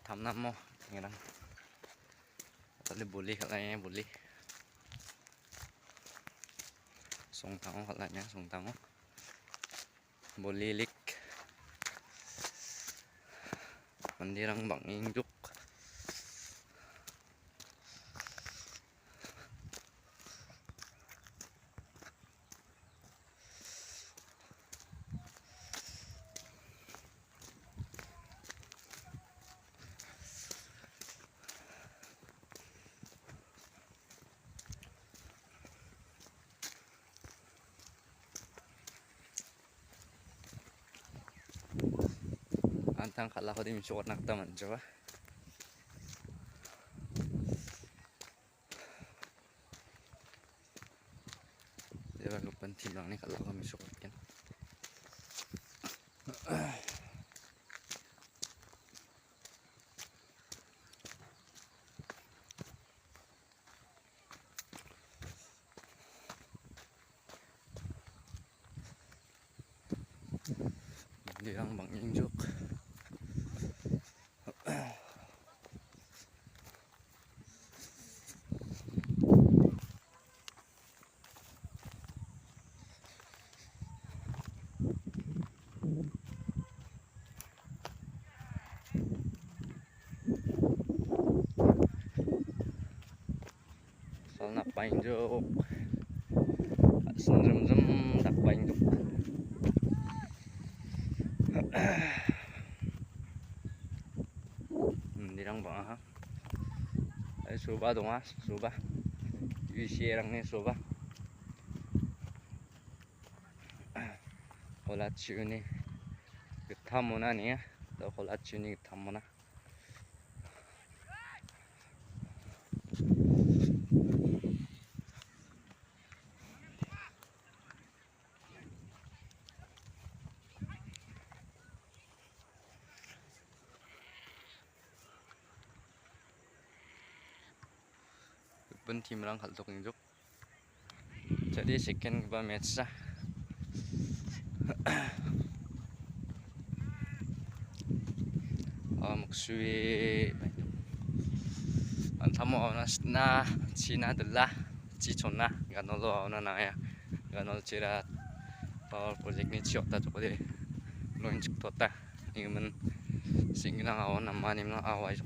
Thăm năm mô nghe đang tali buli kalanya buli song tang kalanya song tang buli lik mandirang bang injuk antang kala ko din suot naktaman coba dia baru penting lang nih kalau kami suot kan mandirang bang injuk soal nak injuk sem tak injuk mandirang bang ha ay suba dong ha suba yuisirang ni suba kolat chuni tamuna nih ya do kolat chuni tamuna pun tim orang kaltok injuk jadi sekian ba match sa maksui antamo na Cina adalah cicona ganolo na ya ganolo cira power project ni ciota to de loncik tota ingin singlang awan namani lang away